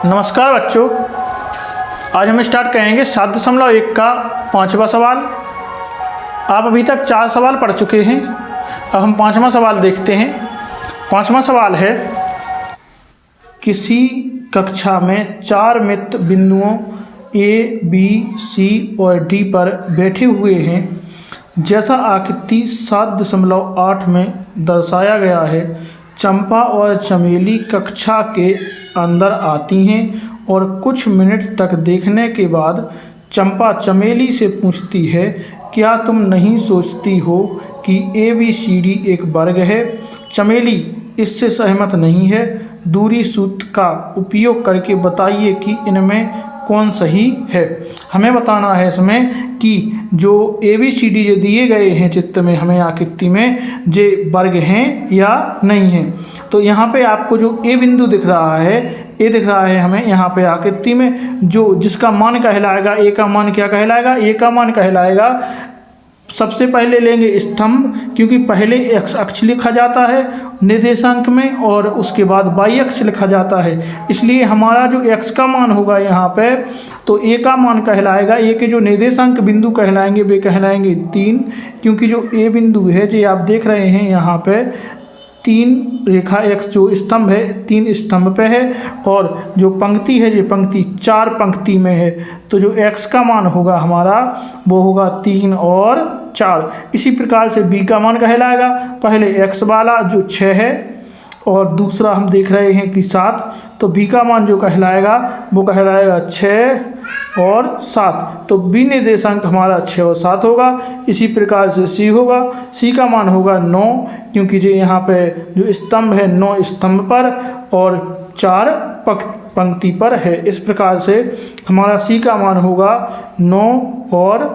नमस्कार बच्चों, आज हम स्टार्ट करेंगे 7.1 का 5वां सवाल। आप अभी तक 4 सवाल पढ़ चुके हैं। अब हम 5वां सवाल देखते हैं। 5वां सवाल है, किसी कक्षा में 4 मित्र बिंदुओं ए, बी, सी और डी पर बैठे हुए हैं। जैसा आकृति 7.8 में दर्शाया गया है। चंपा और चमेली कक्षा के अंदर आती हैं और कुछ मिनट तक देखने के बाद चंपा चमेली से पूछती है, क्या तुम नहीं सोचती हो कि ABCD एक वर्ग है? चमेली इससे सहमत नहीं है। दूरी सूत्र का उपयोग करके बताइए कि इनमें कौन सही है। हमें बताना है इसमें कि जो ABCD जो दिए गए हैं चित्र में, हमें आकृति में, जे वर्ग हैं या नहीं हैं। तो यहाँ पे आपको जो A बिंदु दिख रहा है, A दिख रहा है हमें यहाँ पे आकृति में, जो जिसका मान कहलाएगा, A का मान क्या कहलाएगा? A का मान कहलाएगा, सबसे पहले लेंगे स्तंभ, क्योंकि पहले x अक्ष लिखा जाता है निर्देशांक में और उसके बाद y अक्ष लिखा जाता है। इसलिए हमारा जो x का मान होगा यहाँ पे, तो a का मान कहलाएगा, a के जो निर्देशांक बिंदु कहलाएंगे वे कहलाएंगे 3, क्योंकि जो a बिंदु है जो आप देख रहे हैं यहाँ पे 3 रेखा x जो स्तंभ है 3 स्तंभ पे है और जो पंक्ति है ये पंक्ति 4 पंक्ति में है। तो जो x का मान होगा हमारा वो होगा 3 और 4। इसी प्रकार से b का मान कहलाएगा, पहले x वाला जो 6 है और दूसरा हम देख रहे हैं कि 7, तो b का मान जो कहलाएगा वो कहलाएगा 6 और 7। तो b निर्देशांक हमारा 6 और 7 होगा। इसी प्रकार से c होगा, c का मान होगा 9, क्योंकि जो यहाँ पे जो स्तंभ है 9 स्तंभ पर और 4 पंक्ति पर है। इस प्रकार से हमारा c का मान होगा 9 और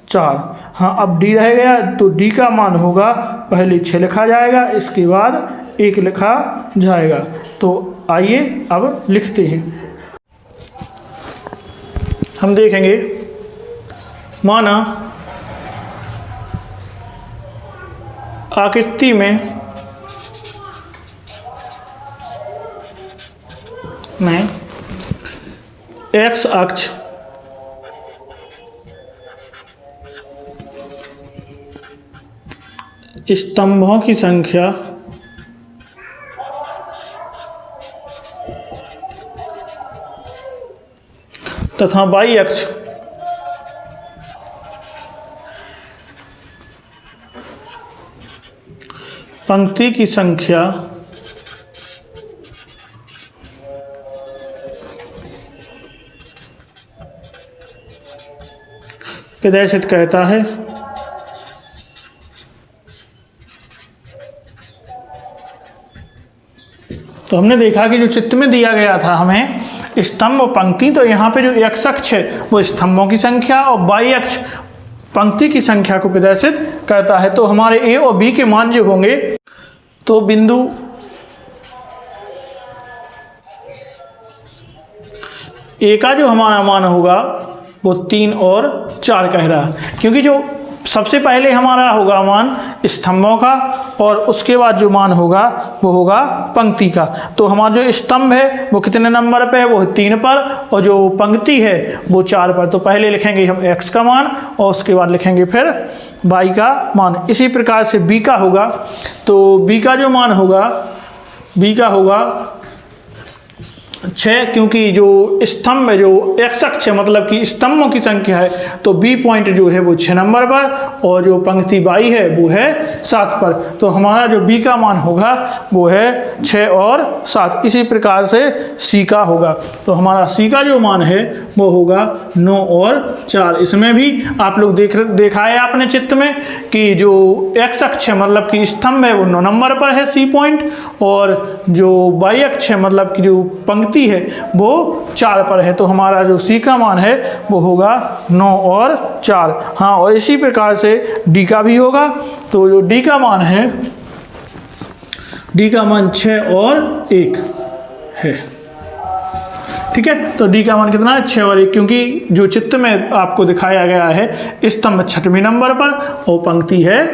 4। हाँ, अब d रह गया, तो d का मान होगा, पहले 6 लिखा जाएगा, इसके बाद 1 लिखा जाएगा। तो आइए अब लिखते हैं। हम देखेंगे, माना आकृति में x अक्ष स्तंभों की संख्या तथा y अक्ष पंक्ति की संख्या प्रदर्शित करता है। तो हमने देखा कि जो चित्र में दिया गया था हमें स्तंभ और पंक्ति, तो यहाँ पे जो x अक्ष है वो स्तंभों की संख्या और y अक्ष पंक्ति की संख्या को प्रदर्शित करता है। तो हमारे a और b के मान जो होंगे, तो बिंदु a का जो हमारा मान होगा वो 3 और 4 कह रहा है, क्योंकि जो सबसे पहले हमारा होगा मान स्तंभों का और उसके बाद जो मान होगा वो होगा पंक्ति का। तो हमारा जो स्तंभ है वो कितने नंबर पे है? वो 3 पर, और जो पंक्ति है वो 4 पर। तो पहले लिखेंगे हम x का मान और उसके बाद लिखेंगे फिर y का मान। इसी प्रकार से b का होगा, तो b का जो मान होगा, b का होगा 6, क्योंकि जो स्तंभ है जो x अक्ष है मतलब कि स्तंभों की संख्या है, तो b पॉइंट जो है वो 6 नंबर पर और जो पंक्ति y है वो है 7 पर। तो हमारा जो b का मान होगा वो है 6 और 7। इसी प्रकार से c का होगा, तो हमारा c का जो मान है वो होगा 9 और 4। इसमें भी आप लोग देखा है आपने चित्र में कि जो x अक्ष है मतलब कि स्तंभ है वो 9 नंबर पर है c पॉइंट, और जो y अक्ष है मतलब कि जो पंक्ति है वो 4 पर है। तो हमारा जो c का मान है वो होगा 9 और 4। हाँ, और इसी प्रकार से d का भी होगा, तो जो d का मान है, d का मान 6 और 1 है। ठीक है, तो d का मान कितना है? 6 और 1, क्योंकि जो चित्र में आपको दिखाया गया है स्तंभ 6वें नंबर पर और पंक्ति है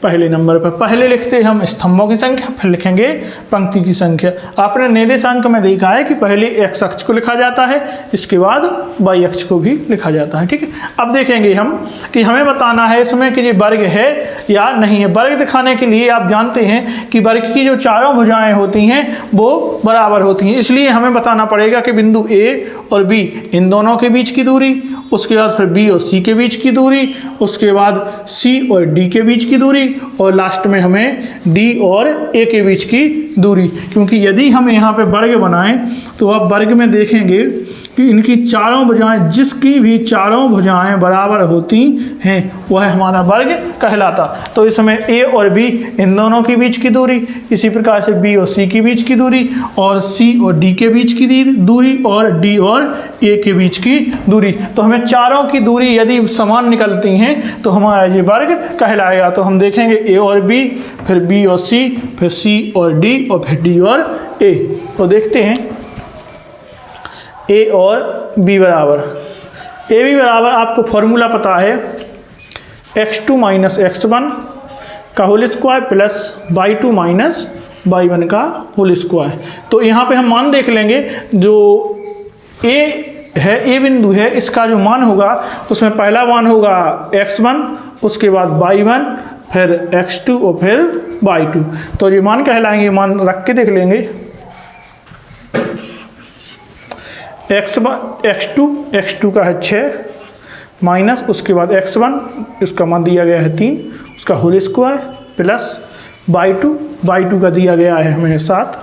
पहले नंबर पर पहले लिखते हैं हम स्तंभों की संख्या, फिर लिखेंगे पंक्ति की संख्या। आपने निर्देशांक में देखा है कि पहले x अक्ष को लिखा जाता है, इसके बाद y अक्ष को भी लिखा जाता है। ठीक है, अब देखेंगे हम कि हमें बताना है इसमें कि ये वर्ग है या नहीं है। वर्ग दिखाने के लिए आप जानते हैं कि वर्ग की जो चारों भुजाएं होती हैं वो बराबर होती हैं, इसलिए हमें बताना पड़ेगा कि बिंदु A और B इन दोनों के बीच की दूरी, उसके बाद फिर B और C के बीच की दूरी, उसके बाद C और D के बीच की दूरी, और लास्ट में हमें D और A के बीच की दूरी। क्योंकि यदि हम यहाँ पे वर्ग बनाएं तो आप वर्ग में देखेंगे कि इनकी चारों भुजाएं, जिसकी भी चारों भुजाएं बराबर होती हैं वह हमारा वर्ग कहलाता। तो इसमें A और B इन दोनों के बीच की दूरी, इसी प्रकार से B और C के बीच की दूरी, और C और D के बीच की दूरी, और D और A के बीच की दूरी। तो हमें चारों की दूरी यदि समान निकलती हैं तो हमारा ये वर्ग कहलाएगा। तो हम देखेंगे A और B, फिर B और C, फिर C और D, और फिर D और A। तो देखते हैं A और B बराबर, A B बराबर आपको फॉर्मूला पता है x2 माइनस x1 का whole square plus y2 minus y1 का होल स्क्वायर। तो यहाँ पे हम मान देख लेंगे, जो A है, A बिंदु है, इसका जो मान होगा उसमें पहला मान होगा x1, उसके बाद y1, फिर x2 और फिर y2। तो ये मान कहलाएंगे, मान रख के देख लेंगे। x2 का है 6 माइनस, उसके बाद x1 इसका मान दिया गया है 3, उसका होल स्क्वायर प्लस y2 का दिया गया है हमें 7,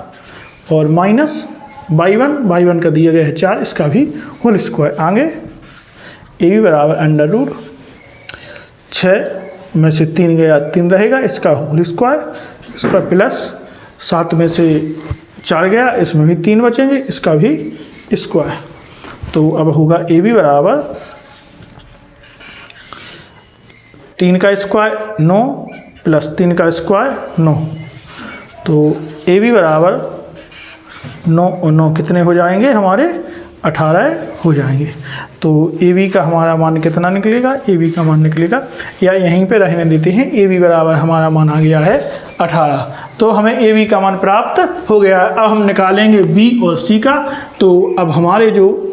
और माइनस y1 का दिया गया है 4, इसका भी होल स्क्वायर। आगे ए बी बराबर अंडर रूट 6 में से 3 गया 3 रहेगा, इसका होल स्क्वायर, इसका प्लस 7 में से 4 गया, इसमें भी 3 बचेंगे, इसका भी स्क्वायर। तो अब होगा ए बी बराबर 3 का स्क्वायर 9 प्लस 3 का स्क्वायर 9। तो ए बी बराबर 9 और 9 कितने हो जाएंगे हमारे 18 हो जाएंगे। तो ए बी का हमारा मान कितना निकलेगा, ए बी का मान निकलेगा, या यहीं पे रहने देते हैं, ए बी बराबर हमारा मान आ गया है 18। तो हमें ए बी का मान प्राप्त हो गया। अब हम निकालेंगे बी और सी का। तो अब हमारे जो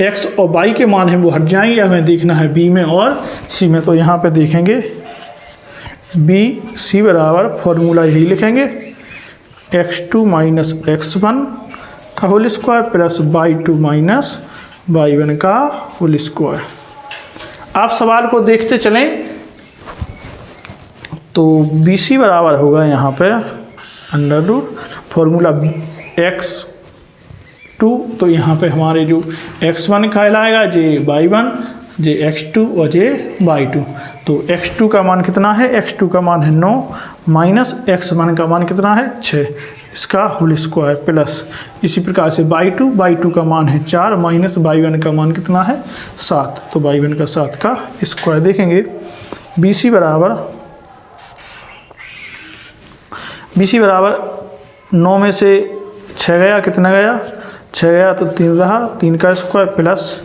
एक्स और वाई के मान हैं वो हट जाएंगे, हमें देखना है बी में और सी में। तो यहाँ पे देखेंगे बी सी बराबर फॉर्मूला यही लिखेंगे, x2 माइनस x1 का whole square plus y2 minus y1 का होल स्क्वायर। आप सवाल को देखते चलें। तो बी सी बराबर होगा यहाँ पे अंडर रूट फॉर्मूला x2, तो यहाँ पे हमारे जो x1 कहलाएगा जे y1, जे x2 और जे y2। तो x2 का मान कितना है, x2 का मान है 9 माइनस x1 का मान कितना है 6, इसका होल स्क्वायर प्लस इसी प्रकार से y2 का मान है 4 माइनस y1 का मान कितना है 7। तो y1 का 7 का स्क्वायर। देखेंगे बी सी बराबर 9 में से 6 गया, कितना गया 6 गया, तो 3 रहा, 3 का स्क्वायर प्लस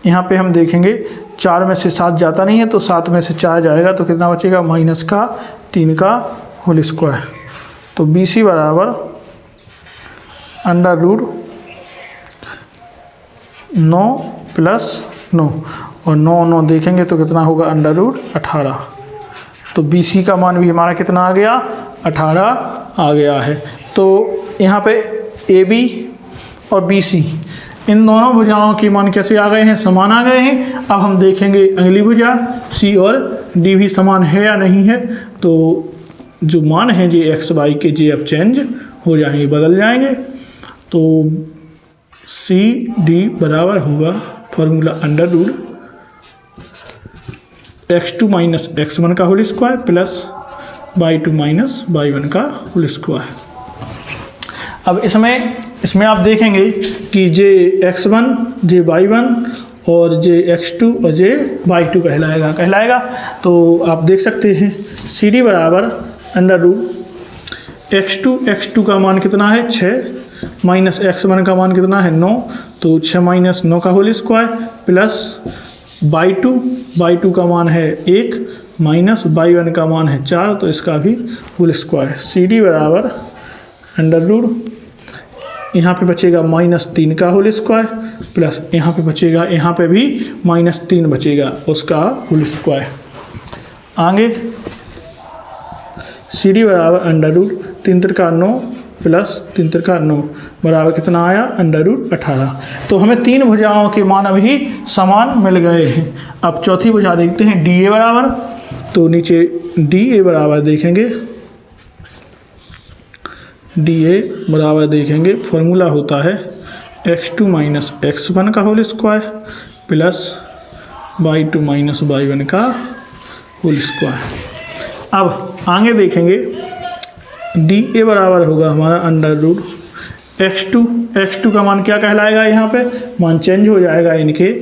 यहाँ पे हम देखेंगे 4 में से 7 जाता नहीं है, तो 7 में से 4 जाएगा, तो कितना बचेगा माइनस का 3 का होल स्क्वायर। तो बी सी बराबर अंडर रूट 9 प्लस 9 और 9 देखेंगे तो कितना होगा अंडर रूट 18। तो बी सी का मान भी हमारा कितना आ गया 18 आ गया है। तो यहाँ पे ए बी और बी सी इन दोनों भुजाओं के मान कैसे आ गए हैं, समान आ गए हैं। अब हम देखेंगे अगली भुजा सी और डी भी समान है या नहीं है। तो जो मान है जे एक्स वाई के जे अब चेंज हो जाएंगे, बदल जाएंगे। तो सी डी बराबर होगा formula under root x2 minus x1 का whole square plus y2 minus y1 का होल स्क्वायर। अब इसमें आप देखेंगे कि जे x1 जे y1 और जे x2 और जे y2 कहलाएगा। तो आप देख सकते हैं सी डी बराबर अंडर रूट x2 का मान कितना है 6 माइनस x1 का मान कितना है 9, तो 6 माइनस 9 का होल स्क्वायर प्लस y2 का मान है 1, माइनस y1 का मान है 4, तो इसका भी होल स्क्वायर। सी डी बराबर अंडर रूट, यहाँ पे बचेगा -3 का होल स्क्वायर प्लस यहाँ पे बचेगा, यहाँ पे भी -3 बचेगा, उसका होल स्क्वायर। आगे सी डी बराबर अंडर रूट 3 त्रिका 9 प्लस 3 त्रिका 9 बराबर कितना आया, अंडर रूट 18। तो हमें तीन भुजाओं के मान अभी समान मिल गए हैं। अब चौथी भुजा देखते हैं, डी ए बराबर। तो नीचे डी ए बराबर देखेंगे, डी ए बराबर देखेंगे, फॉर्मूला होता है x2 माइनस x1 का whole square plus y2 minus y1 का होल स्क्वायर। अब आगे देखेंगे, डी ए बराबर होगा हमारा अंडर रूट x2 का मान क्या कहलाएगा, यहाँ पे मान चेंज हो जाएगा इनके,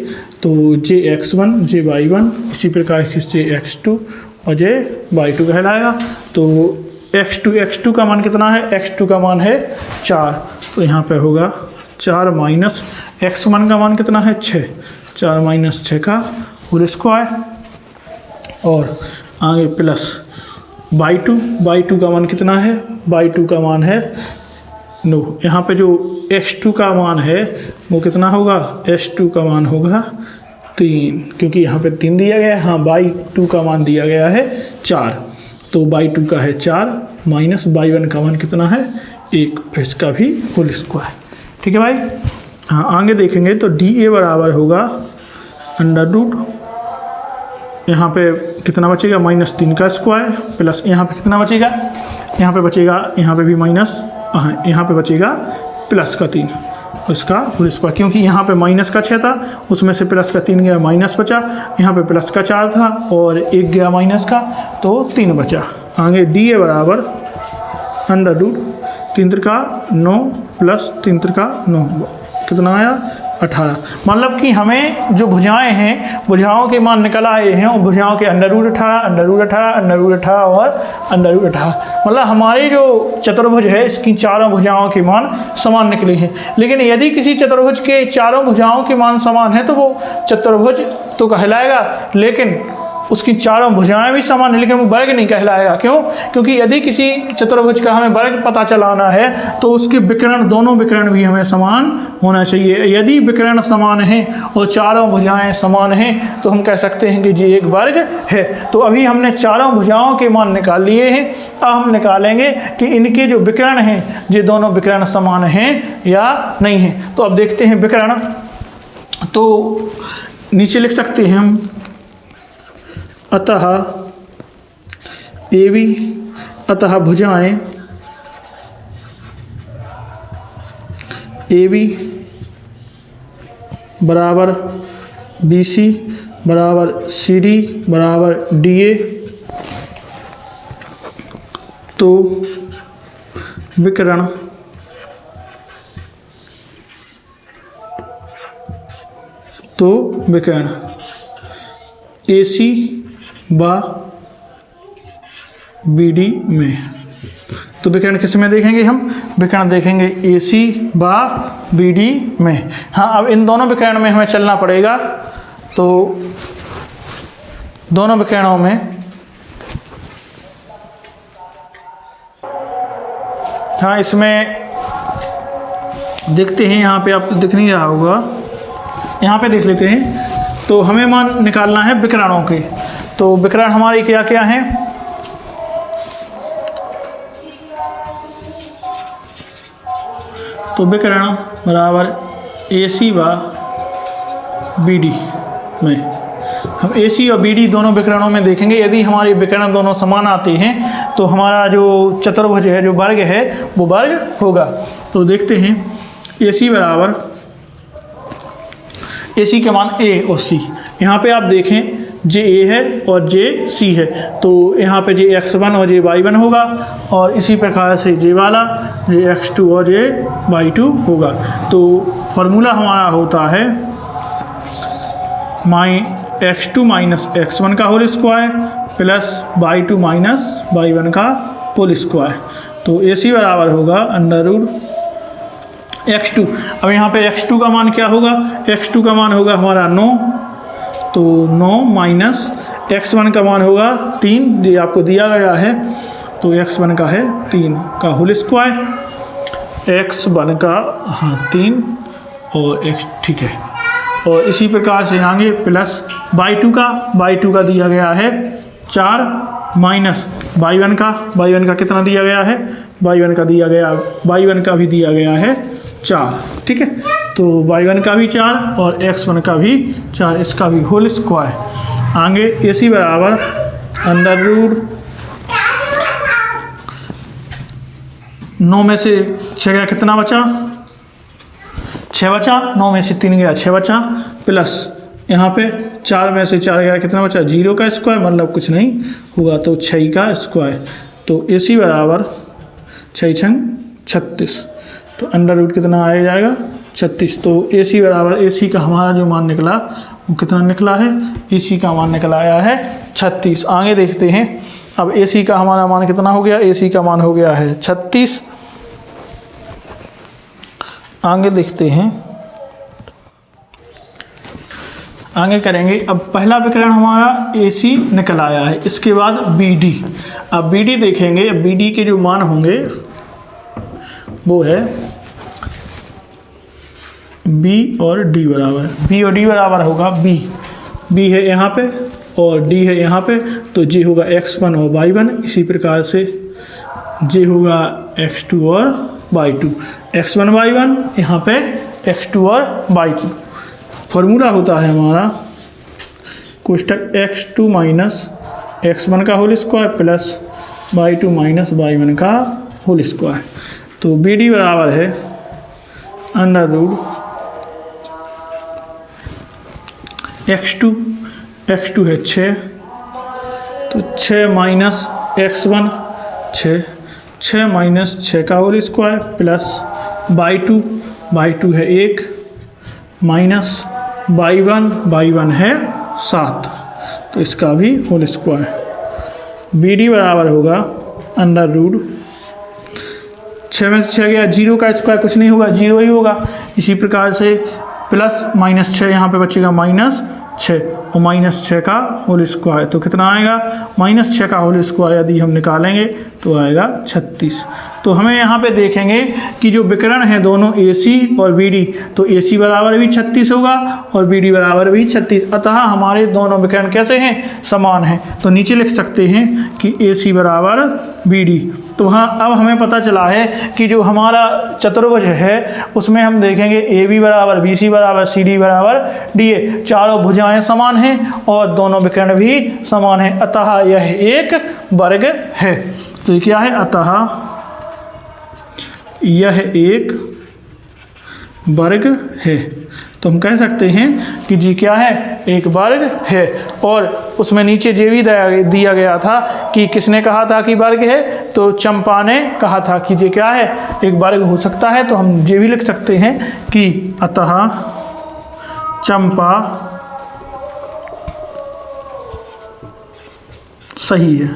तो jx1 jy1 इसी प्रकार से x2 और jy2 कहलाएगा। तो x2 का मान कितना है, x2 का मान है 4, तो यहाँ पे होगा 4 माइनस x1 का मान कितना है 6, 4 माइनस 6 का होल स्क्वायर और आगे प्लस y2 का मान कितना है, y2 का मान है 9। यहाँ पे जो x2 का मान है वो कितना होगा, x2 का मान होगा 3, क्योंकि यहाँ पे 3 दिया गया है। हाँ, y2 का मान दिया गया है 4, तो y2 का है 4 माइनस y1 का मान कितना है 1, इसका भी होल स्क्वायर। ठीक है भाई। हाँ, आगे देखेंगे तो डी ए बराबर होगा अंडर रूट, यहाँ पे कितना बचेगा, -3 का स्क्वायर प्लस यहाँ पे कितना बचेगा, यहाँ पे बचेगा, यहाँ पे भी माइनस, हाँ यहाँ पे बचेगा प्लस का 3, उसका होल स्क्वायर, क्योंकि यहाँ पे माइनस का 6 था, उसमें से प्लस का 3 गया, माइनस बचा, यहाँ पे प्लस का 4 था और 1 गया माइनस का, तो 3 बचा। आगे डी ए बराबर अंडर रूट 3 त्रिका 9 प्लस 3 त्रिका 9 कितना आया 18। मतलब कि हमें जो भुजाएं हैं, भुजाओं के मान निकल आए हैं और भुजाओं के under root 18, under root 18, under root 18 और अंडर रूट 18। मतलब हमारी जो चतुर्भुज है इसकी चारों भुजाओं के मान समान निकले हैं। लेकिन यदि किसी चतुर्भुज के चारों भुजाओं के मान समान है तो वो चतुर्भुज तो कहलाएगा, लेकिन उसकी चारों भुजाएं भी समान है, लेकिन वो वर्ग नहीं कहलाएगा। क्यों? क्योंकि यदि किसी चतुर्भुज का हमें वर्ग पता चलाना है तो उसके विकर्ण, दोनों विकर्ण भी हमें समान होना चाहिए। यदि विकर्ण समान है और चारों भुजाएं समान हैं तो हम कह सकते हैं कि ये एक वर्ग है। तो अभी हमने चारों भुजाओं के मान निकाल लिए हैं। अब हम निकालेंगे कि इनके जो विकर्ण हैं, ये दोनों विकर्ण समान हैं या नहीं हैं। तो अब देखते हैं विकर्ण। तो नीचे लिख सकते हैं हम, अतः ए बी, अतः भुजाएं ए बी बराबर बी सी बराबर सी डी बराबर डी ए, तो विकर्ण ए सी व बी डी में, तो विकर्ण किस में देखेंगे हम, विकर्ण देखेंगे ए सी व बी डी में। हाँ, अब इन दोनों विकर्ण में हमें चलना पड़ेगा। तो दोनों विकर्णों में हाँ, इसमें देखते हैं, यहाँ पे आपको दिख नहीं रहा होगा, यहाँ पे देख लेते हैं। तो हमें मान निकालना है विकर्णों के। तो विकर्ण हमारे क्या क्या हैं, तो विकर्ण बराबर ए सी व बी डी में, हम ए सी और बी डी दोनों विकर्णों में देखेंगे। यदि हमारे विकर्ण दोनों समान आते हैं तो हमारा जो चतुर्भुज है, जो वर्ग है, वो वर्ग होगा। तो देखते हैं, ए सी बराबर, ए सी के मान ए और सी, यहाँ पे आप देखें जे ए है और जे सी है, तो यहाँ पे जे x1 और जे y1 होगा, और इसी प्रकार से जे वाला जे x2 और जे y2 होगा। तो फॉर्मूला हमारा होता है x2 माइनस x1 का whole square plus y2 minus y1 का होल स्क्वायर। तो ए सी बराबर होगा अंडर रूट x2। अब यहाँ पे x2 का मान क्या होगा, x2 का मान होगा हमारा 9, तो 9 माइनस x1 का मान होगा 3, ये आपको दिया गया है, तो x1 का है 3 का होल स्क्वायर, x1 का 3 और x, ठीक है। और इसी प्रकार से आगे प्लस y2 का दिया गया है 4 माइनस y1 का कितना दिया गया है, y1 का भी दिया गया है 4, ठीक है। तो y1 का भी 4 और x1 का भी 4, इसका भी होल स्क्वायर। आगे इसी बराबर अंडर रूट 9 में से 6 गया, कितना बचा, 6 बचा, 9 में से 3 गया, 6 बचा, प्लस यहाँ पे 4 में से 4 गया, कितना बचा, 0 का स्क्वायर, मतलब कुछ नहीं होगा, तो 6 का स्क्वायर। तो AC बराबर 6 छंग 36, तो अंडर रूट कितना आ जाएगा 36। तो AC बराबर, AC का हमारा जो मान निकला वो कितना निकला है, AC का मान निकला आया है 36। आगे देखते हैं, अब AC का हमारा मान कितना हो गया, AC का मान हो गया है 36। आगे देखते हैं, आगे करेंगे। अब पहला विकर्ण हमारा AC निकल आया है, इसके बाद BD। अब BD देखेंगे, अब BD के जो मान होंगे वो है B और D बराबर, B और D बराबर होगा B है यहाँ पे और D है यहाँ पे, तो J होगा x1 और y1, इसी प्रकार से J होगा x2 और y2, x1 y1 यहाँ पे x2 और y2। फॉर्मूला होता है हमारा कोष्टक x2 माइनस x1 का whole square plus y2 minus y1 का होल स्क्वायर। तो BD बराबर है अंडर रूट x2 है 6, तो 6 माइनस x1 6 माइनस 6 का होल स्क्वायर प्लस y2 है 1 माइनस y1 है 7, तो इसका भी होल स्क्वायर। BD बराबर होगा अंडर रूट 6 में से 6 गया, 0 का स्क्वायर कुछ नहीं होगा, 0 ही होगा। इसी प्रकार से प्लस माइनस 6 यहाँ पे बचेगा माइनस 6 और माइनस 6 का होल स्क्वायर, तो कितना आएगा, माइनस 6 का होल स्क्वायर यदि हम निकालेंगे तो आएगा 36। तो हमें यहाँ पे देखेंगे कि जो विकर्ण है दोनों AC और BD, तो AC बराबर भी 36 होगा और BD बराबर भी 36, अतः हमारे दोनों विकर्ण कैसे हैं, समान हैं। तो नीचे लिख सकते हैं कि AC बराबर BD। तो हाँ, अब हमें पता चला है कि जो हमारा चतुर्भुज है उसमें हम देखेंगे AB बराबर BC बराबर CD बराबर DA, चारों भुजाएं समान हैं और दोनों विकर्ण भी समान हैं, अतः यह एक वर्ग है। तो क्या है, अतः यह एक वर्ग है। तो हम कह सकते हैं कि जी क्या है, एक वर्ग है। और उसमें नीचे ये भी दिया गया था कि किसने कहा था कि वर्ग है, तो चंपा ने कहा था कि ये क्या है, एक वर्ग हो सकता है। तो हम ये भी लिख सकते हैं कि अतः चंपा सही है।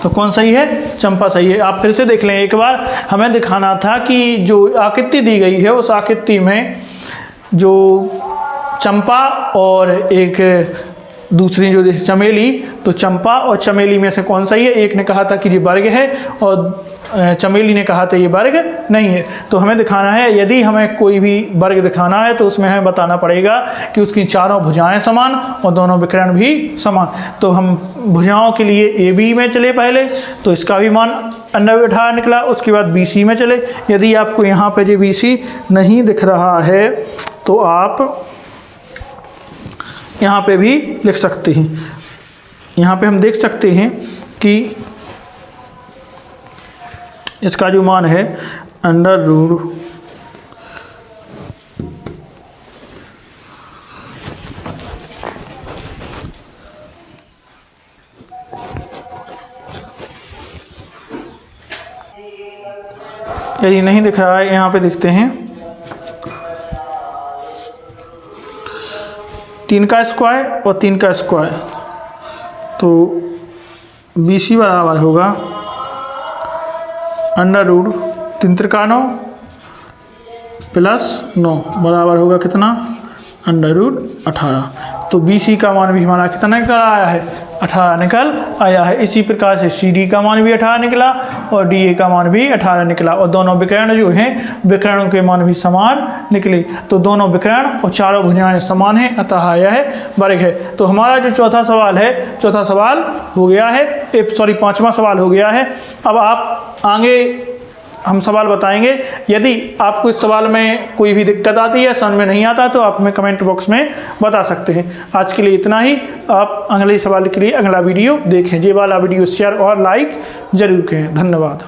तो कौन सही है, चंपा सही है। आप फिर से देख लें एक बार, हमें दिखाना था कि जो आकृति दी गई है उस आकृति में जो चंपा और एक दूसरी जो चमेली, तो चंपा और चमेली में से कौन सही है। एक ने कहा था कि ये वर्ग है और चमेली ने कहा था ये वर्ग नहीं है। तो हमें दिखाना है, यदि हमें कोई भी वर्ग दिखाना है तो उसमें हमें बताना पड़ेगा कि उसकी चारों भुजाएं समान और दोनों विकर्ण भी समान। तो हम भुजाओं के लिए AB में चले पहले, तो इसका भी मान अंडर 18 निकला। उसके बाद BC में चले, यदि आपको यहाँ पे जो BC नहीं दिख रहा है तो आप यहाँ पे भी लिख सकते हैं। यहाँ पे हम देख सकते हैं कि इसका जो मान है अंडर रूट यदि नहीं दिख रहा है, यहाँ पे देखते हैं 3 का स्क्वायर और 3 का स्क्वायर, तो BC बराबर होगा अंडर रूट 3 त्रिका 9 प्लस 9 बराबर होगा कितना, अंडर रूट 18। तो BC का मान भी हमारा कितना निकल आया है, 18 निकल आया है। इसी प्रकार से CD का मान भी 18 निकला और DA का मान भी 18 निकला और दोनों विकर्ण जो हैं विकर्णों के मान भी समान निकले। तो दोनों विकर्ण और चारों भुजाएं समान हैं, अतः यह वर्ग है। तो हमारा जो चौथा सवाल है, चौथा सवाल हो गया है, पांचवा सवाल हो गया है। अब आप आगे हम सवाल बताएंगे। यदि आपको इस सवाल में कोई भी दिक्कत आती है, समझ में नहीं आता, तो आप हमें कमेंट बॉक्स में बता सकते हैं। आज के लिए इतना ही। आप अगले सवाल के लिए अगला वीडियो देखें। ये वाला वीडियो शेयर और लाइक जरूर करें। धन्यवाद।